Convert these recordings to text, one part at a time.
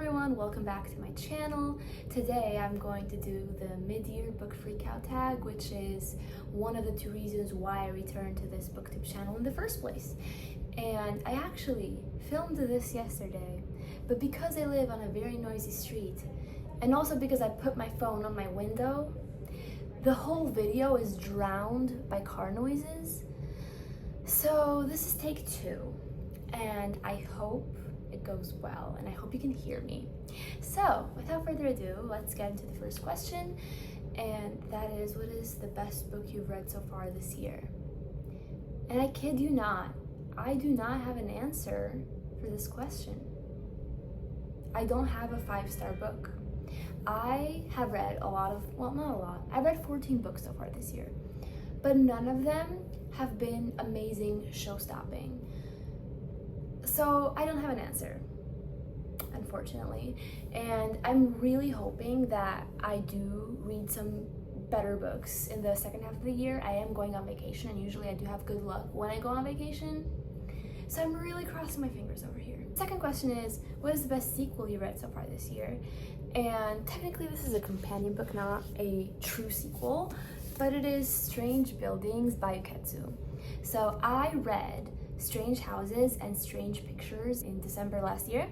everyone, welcome back to my channel. Today I'm going to do the mid-year book freakout tag, which is one of the two reasons why I returned to this booktube channel in the first place. And I actually filmed this yesterday, but because I live on a very noisy street, and also because I put my phone on my window, the whole video is drowned by car noises. So this is take 2, and I hope it goes well, and I hope you can hear me. So without further ado, let's get into the first question, and that is, what is the best book you've read so far this year? And I kid you not, I do not have an answer for this question. I don't have a 5-star book. I have read a lot of, well, not a lot, I've read 14 books so far this year, but none of them have been amazing, show-stopping. So I don't have an answer, unfortunately, and I'm really hoping that I do read some better books in the second half of the year. I am going on vacation, and usually I do have good luck when I go on vacation, so I'm really crossing my fingers over here. Second question is, what is the best sequel you read so far this year? And technically this is a companion book, not a true sequel, but it is Strange Buildings by Uketsu. So I read Strange Houses and Strange Pictures in December last year,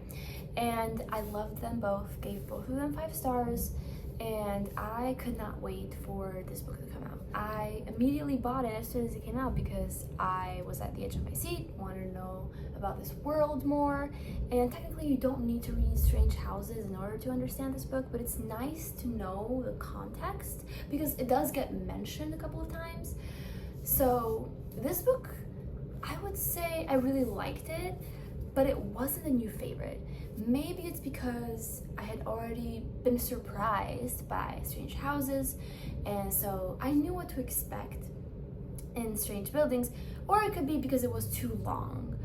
and I loved them both, gave both of them 5 stars, and I could not wait for this book to come out. I immediately bought it as soon as it came out because I was at the edge of my seat, wanted to know about this world more, and technically you don't need to read Strange Houses in order to understand this book, but it's nice to know the context because it does get mentioned a couple of times. So this book, I would say I really liked it, but it wasn't a new favorite. Maybe it's because I had already been surprised by Strange Houses, and so I knew what to expect in Strange Buildings, or it could be because it was too long.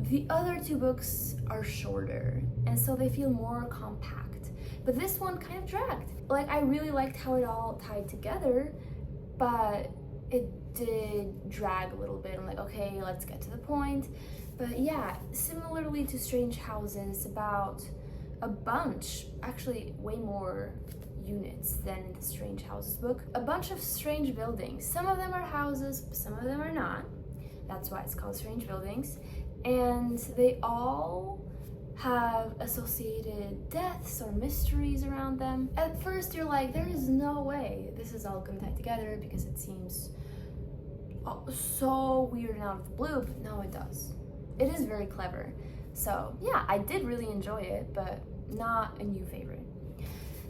The other 2 books are shorter, and so they feel more compact, but this one kind of dragged. Like, I really liked how it all tied together, but it did drag a little bit. I'm like, okay, let's get to the point. But yeah, similarly to Strange Houses, about a bunch, actually way more units than in the Strange Houses book, a bunch of strange buildings. Some of them are houses, some of them are not. That's why it's called Strange Buildings. And they all have associated deaths or mysteries around them. At first you're like, there is no way this is all gonna tie together because it seems so weird and out of the blue, but no, it does. It is very clever. So yeah, I did really enjoy it, but not a new favorite.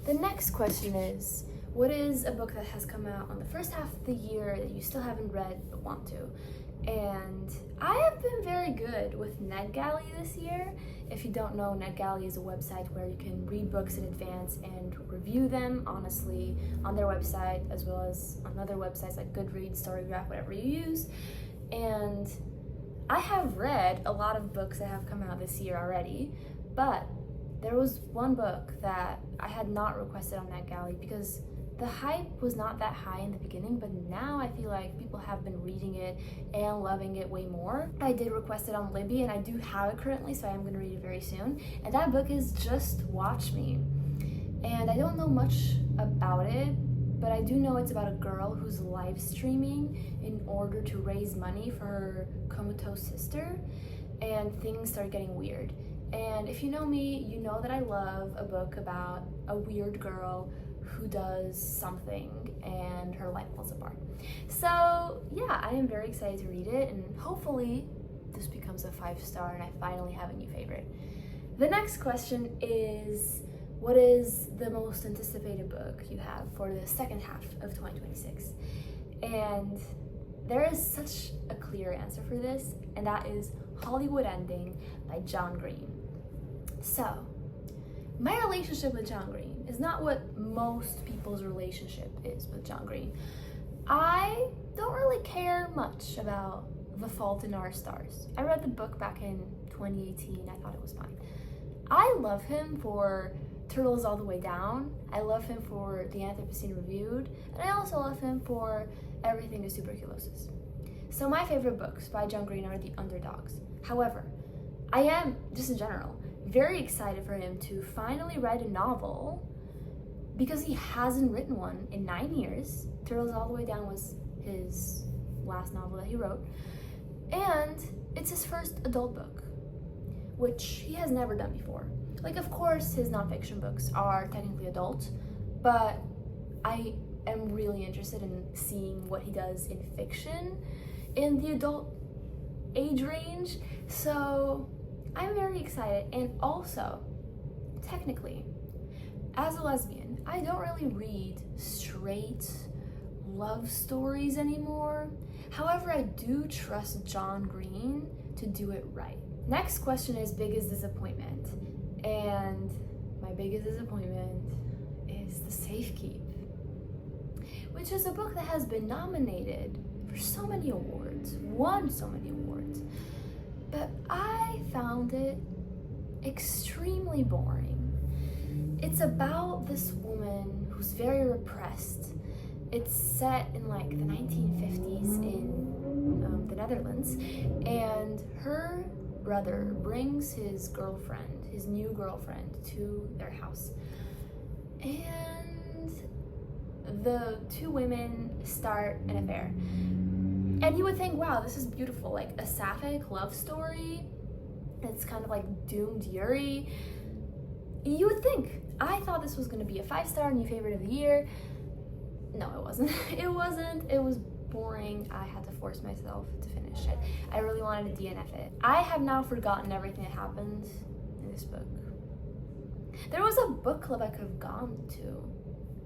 The next question is, what is a book that has come out on the first half of the year that you still haven't read but want to? And I have been very good with NetGalley this year. If you don't know, NetGalley is a website where you can read books in advance and review them honestly on their website, as well as on other websites like Goodreads, Storygraph, whatever you use. And I have read a lot of books that have come out this year already, but there was one book that I had not requested on NetGalley because the hype was not that high in the beginning, but now I feel like people have been reading it and loving it way more. I did request it on Libby, and I do have it currently, so I am going to read it very soon. And that book is Just Watch Me. And I don't know much about it, but I do know it's about a girl who's live streaming in order to raise money for her comatose sister, and things start getting weird. And if you know me, you know that I love a book about a weird girl who does something and her life falls apart. So yeah, I am very excited to read it, and hopefully this becomes a 5-star and I finally have a new favorite. The next question is, what is the most anticipated book you have for the second half of 2026? And there is such a clear answer for this, and that is Hollywood Ending by John Green. So, my relationship with John Green is not what most people's relationship is with John Green. I don't really care much about The Fault in Our Stars. I read the book back in 2018. I thought it was fine. I love him for Turtles All the Way Down. I love him for The Anthropocene Reviewed. And I also love him for Everything is Tuberculosis. So my favorite books by John Green are The Underdogs. However, I am, just in general, very excited for him to finally write a novel because he hasn't written one in 9 years. Turtles All the Way Down was his last novel that he wrote. And it's his first adult book, which he has never done before. Like, of course, his nonfiction books are technically adult, but I am really interested in seeing what he does in fiction in the adult age range. So I'm very excited. And also, technically, as a lesbian, I don't really read straight love stories anymore. However, I do trust John Green to do it right. Next question is biggest disappointment. And my biggest disappointment is The Safekeep, which is a book that has been nominated for so many awards, won so many awards, but I found it extremely boring. It's about this woman who's very repressed. It's set in like the 1950s in the Netherlands, and her brother brings his girlfriend, his new girlfriend, to their house. And the two women start an affair. And you would think, wow, this is beautiful, like a sapphic love story. It's kind of like doomed Yuri. You would think. I thought this was gonna be a 5-star new favorite of the year. No, it wasn't. It wasn't. It was boring. I had to force myself to finish it. I really wanted to DNF it. I have now forgotten everything that happened in this book. There was a book club I could have gone to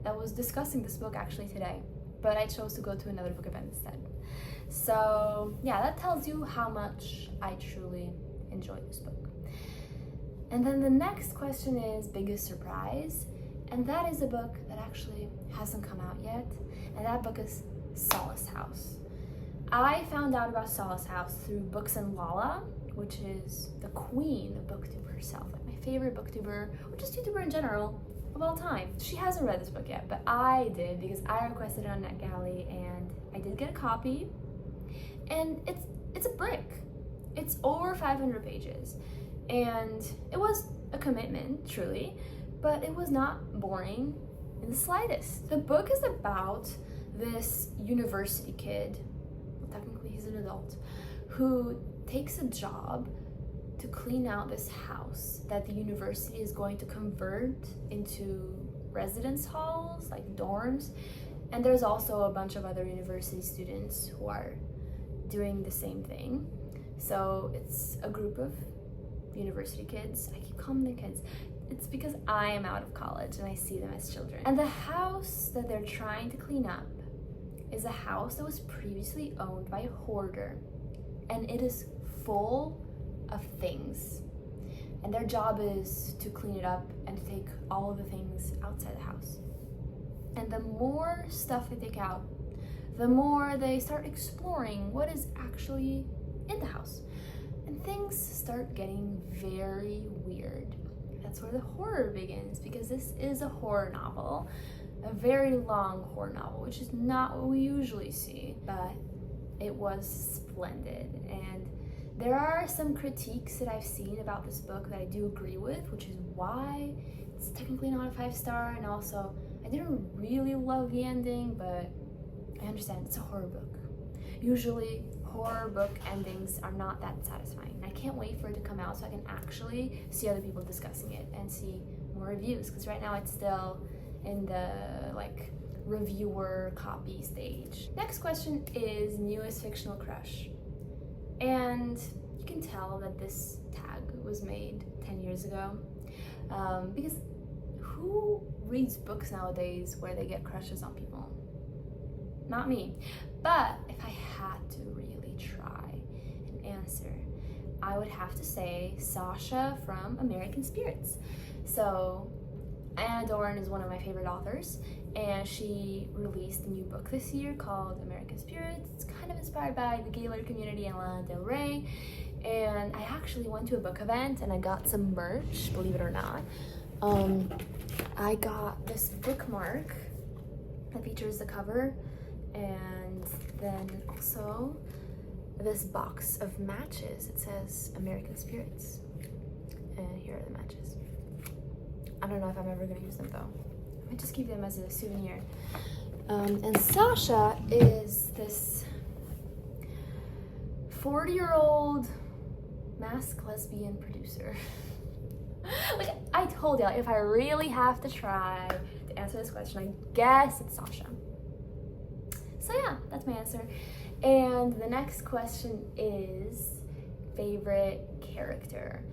that was discussing this book actually today, but I chose to go to another book event instead. So yeah, that tells you how much I truly enjoyed this book. And then the next question is biggest surprise, and that is a book that actually hasn't come out yet, and that book is Solace House. I found out about Solace House through Books and Lala, which is the queen of booktube herself, like my favorite booktuber, or just YouTuber in general, of all time. She hasn't read this book yet, but I did because I requested it on NetGalley, and I did get a copy. And it's a brick. It's over 500 pages, and it was a commitment, truly, but it was not boring in the slightest. The book is about this university kid, well, technically he's an adult, who takes a job to clean out this house that the university is going to convert into residence halls, like dorms. And there's also a bunch of other university students who are doing the same thing. So it's a group of university kids. I keep calling them kids. It's because I am out of college and I see them as children. And the house that they're trying to clean up is a house that was previously owned by a hoarder, and it is full of things. And their job is to clean it up and to take all of the things outside the house. And the more stuff they take out, the more they start exploring what is actually in the house. And things start getting very weird. That's where the horror begins, because this is a horror novel, a very long horror novel, which is not what we usually see, but it was splendid. And there are some critiques that I've seen about this book that I do agree with, which is why it's technically not a 5-star, and also I didn't really love the ending, but I understand it's a horror book. Usually horror book endings are not that satisfying. I can't wait for it to come out so I can actually see other people discussing it and see more reviews, because right now it's still in the like reviewer copy stage. Next question is newest fictional crush. And you can tell that this tag was made 10 years ago, because who reads books nowadays where they get crushes on people? Not me. But if I had to really try and answer, I would have to say Sasha from American Spirits. So Anna Doran is one of my favorite authors, and she released a new book this year called American Spirits. It's kind of inspired by the Gaylord community and Lana Del Rey. And I actually went to a book event and I got some merch, believe it or not. I got this bookmark that features the cover, and then also this box of matches. It says American Spirits. And here are the matches. I don't know if I'm ever gonna use them though. I might just keep them as a souvenir. And Sasha is this 40-year-old masked lesbian producer. Like I told you, like, if I really have to try to answer this question, I guess it's Sasha. So yeah, that's my answer. And the next question is favorite character.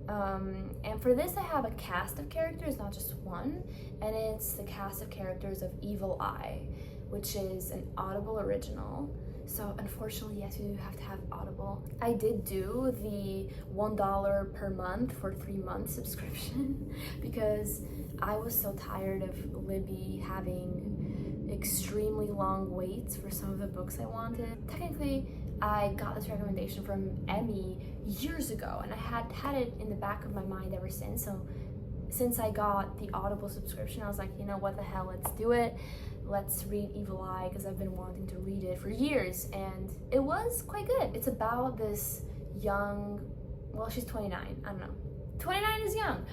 And for this I have a cast of characters, not just one, and it's the cast of characters of Evil Eye, which is an Audible original. So unfortunately, yes, you have to have Audible. I did do the $1 per month for 3 month subscription because I was so tired of Libby having extremely long waits for some of the books I wanted. Technically, I got this recommendation from Emmy years ago, and I had it in the back of my mind ever since. So since I got the Audible subscription, I was like, you know what the hell, let's do it. Let's read Evil Eye, because I've been wanting to read it for years, and it was quite good. It's about this young, well, she's 29, I don't know. 29 is young.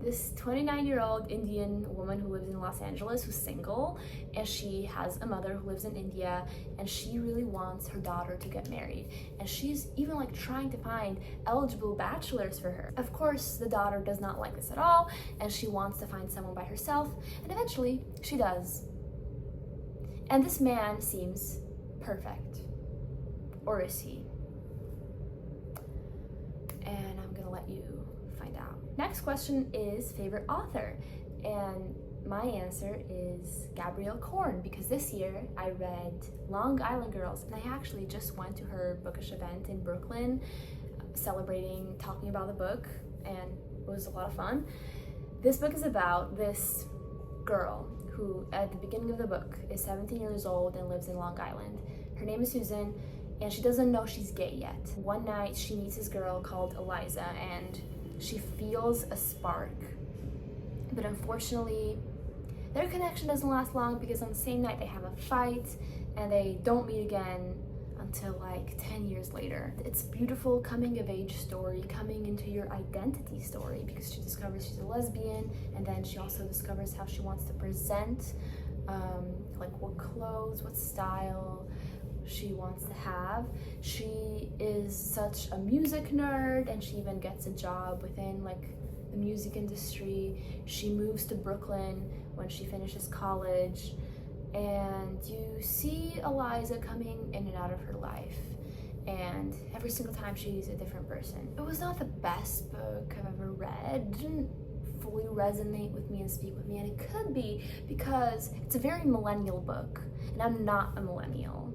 This 29-year-old Indian woman who lives in Los Angeles, who's single, and she has a mother who lives in India, and she really wants her daughter to get married. And she's even like trying to find eligible bachelors for her. Of course, the daughter does not like this at all, and she wants to find someone by herself, and eventually she does. And this man seems perfect. Or is he? And I'm gonna let you find out. Next question is favorite author. And my answer is Gabrielle Korn, because this year I read Long Island Girls, and I actually just went to her bookish event in Brooklyn, talking about the book, and it was a lot of fun. This book is about this girl who at the beginning of the book is 17 years old and lives in Long Island. Her name is Susan, and she doesn't know she's gay yet. One night she meets this girl called Eliza, and she feels a spark. But unfortunately, their connection doesn't last long, because on the same night they have a fight and they don't meet again until like 10 years later. It's a beautiful coming of age story, coming into your identity story, because she discovers she's a lesbian, and then she also discovers how she wants to present, like what clothes, what style she wants to have. She is such a music nerd, and she even gets a job within like the music industry. She moves to Brooklyn when she finishes college, and you see Eliza coming in and out of her life, and every single time she's a different person. It was not the best book I've ever read. It didn't fully resonate with me and speak with me, and it could be because it's a very millennial book, and I'm not a millennial,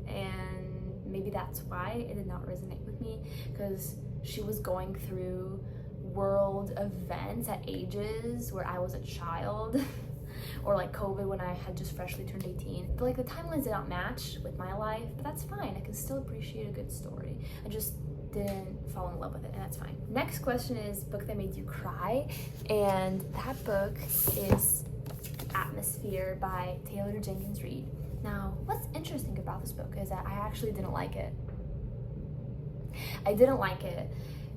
and maybe that's why it did not resonate with me, because she was going through world events at ages where I was a child. Or like COVID when I had just freshly turned 18. But like the timelines did not match with my life, but that's fine. I can still appreciate a good story. I just didn't fall in love with it, and that's fine. Next question is book that made you cry, and that book is Atmosphere by Taylor Jenkins Reid. Now, what's interesting about this book is that I actually didn't like it. I didn't like it,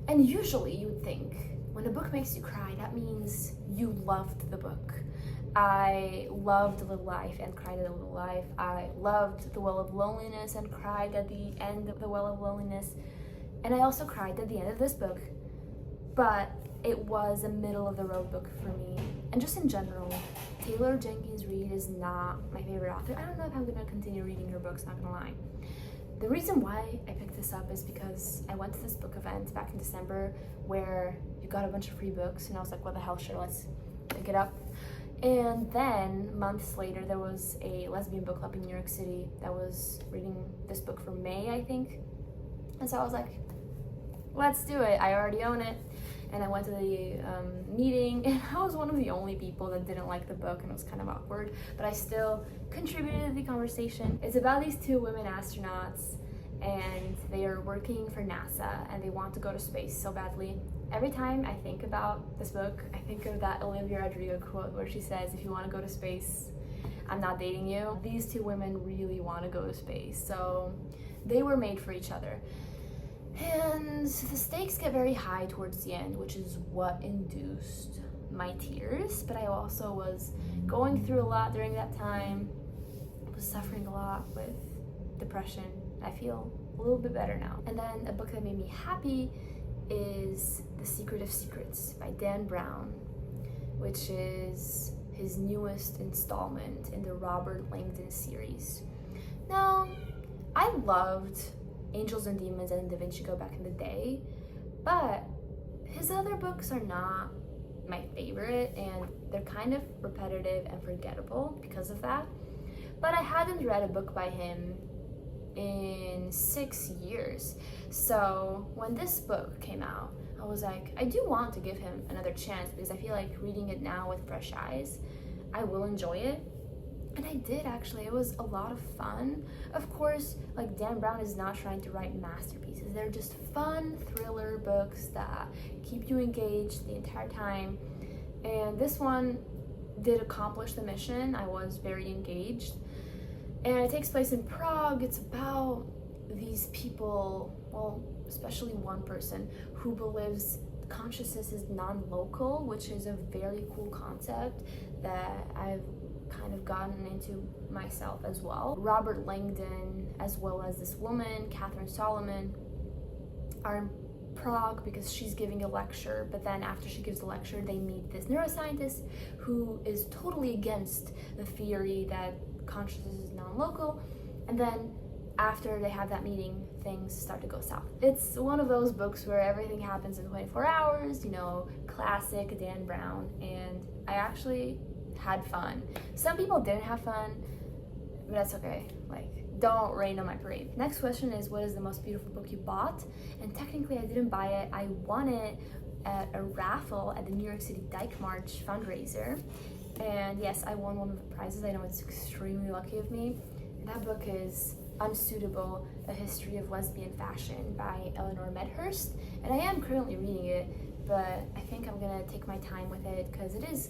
and usually you would think when a book makes you cry, that means you loved the book. I loved The Little Life and cried at The Little Life. I loved The Well of Loneliness and cried at the end of The Well of Loneliness. And I also cried at the end of this book. But it was a middle of the road book for me. And just in general, Taylor Jenkins Reid is not my favorite author. I don't know if I'm going to continue reading her books, not going to lie. The reason why I picked this up is because I went to this book event back in December where you got a bunch of free books, and I was like, what the hell, sure, let's pick it up. And then months later, there was a lesbian book club in New York City that was reading this book for May, I think. And so I was like, let's do it. I already own it. And I went to the meeting, and I was one of the only people that didn't like the book, and it was kind of awkward, but I still contributed to the conversation. It's about these 2 women astronauts, and they are working for NASA, and they want to go to space so badly. Every time I think about this book, I think of that Olivia Rodrigo quote where she says, if you want to go to space, I'm not dating you. These 2 women really want to go to space, so they were made for each other. And the stakes get very high towards the end, which is what induced my tears. But I also was going through a lot during that time, was suffering a lot with depression. I feel a little bit better now. And then a book that made me happy is The Secret of Secrets by Dan Brown, which is his newest installment in the Robert Langdon series. Now, I loved Angels and Demons and Da Vinci Code back in the day, but his other books are not my favorite, and they're kind of repetitive and forgettable because of that. But I hadn't read a book by him in 6 years. So when this book came out, I was like, I do want to give him another chance because I feel like reading it now with fresh eyes, I will enjoy it. And I did actually. It was a lot of fun. Of course, like Dan Brown is not trying to write masterpieces. They're just fun thriller books that keep you engaged the entire time. And this one did accomplish the mission. I was very engaged. And it takes place in Prague. It's about these people, well, especially one person who believes consciousness is non-local, which is a very cool concept that I've kind of gotten into myself as well. Robert Langdon, as well as this woman, Catherine Solomon, are in Prague because she's giving a lecture, but then after she gives the lecture, they meet this neuroscientist who is totally against the theory that consciousness is non-local, and then after they have that meeting, things start to go south. It's one of those books where everything happens in 24 hours, you know, classic Dan Brown, and I actually had fun. Some people didn't have fun, but that's okay. Like, don't rain on my parade. Next question is, what is the most beautiful book you bought? And technically I didn't buy it. I won it at a raffle at the New York City Dyke March fundraiser. And yes, I won one of the prizes. I know it's extremely lucky of me. And that book is Unsuitable, A History of Lesbian Fashion by Eleanor Medhurst. And I am currently reading it, but I think I'm gonna take my time with it because it is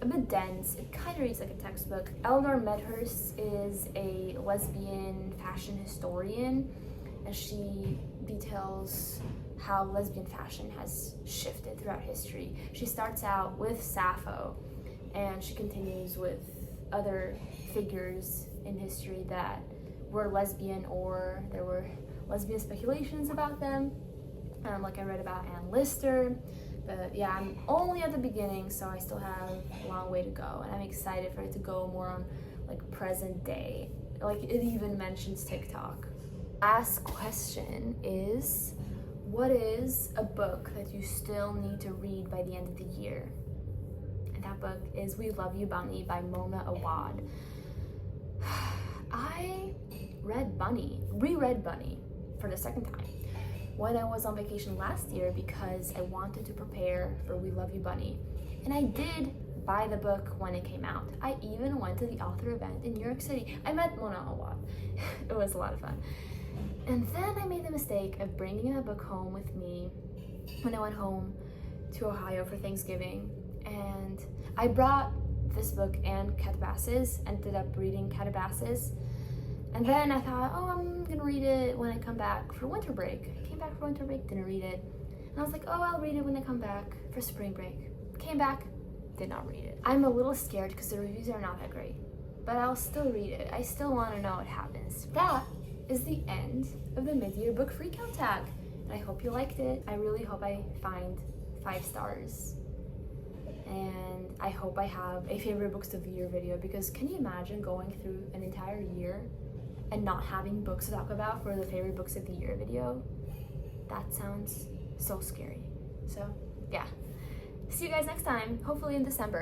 a bit dense. It kind of reads like a textbook. Eleanor Medhurst is a lesbian fashion historian, and she details how lesbian fashion has shifted throughout history. She starts out with Sappho, and she continues with other figures in history that were lesbian, or there were lesbian speculations about them. Like I read about Anne Lister. But yeah, I'm only at the beginning, so I still have a long way to go, and I'm excited for it to go more on like present day. Like, it even mentions TikTok. Last question is, what is a book that you still need to read by the end of the year? And that book is We Love You Bunny by Mona Awad. I reread Bunny for the second time when I was on vacation last year because I wanted to prepare for We Love You Bunny. And I did buy the book when it came out. I even went to the author event in New York City. I met Mona Awad. It was a lot of fun. And then I made the mistake of bringing that book home with me when I went home to Ohio for Thanksgiving. And I brought this book and Calabasas, ended up reading Calabasas. And then I thought, oh, I'm gonna read it when I come back for winter break. I came back for winter break, didn't read it. And I was like, oh, I'll read it when I come back for spring break. Came back, did not read it. I'm a little scared because the reviews are not that great, but I'll still read it. I still want to know what happens. That is the end of the mid-year book freakout tag. And I hope you liked it. I really hope I find 5 stars. And I hope I have a favorite books of the year video, because can you imagine going through an entire year and not having books to talk about for the favorite books of the year video? That sounds so scary. So yeah, see you guys next time, hopefully in December.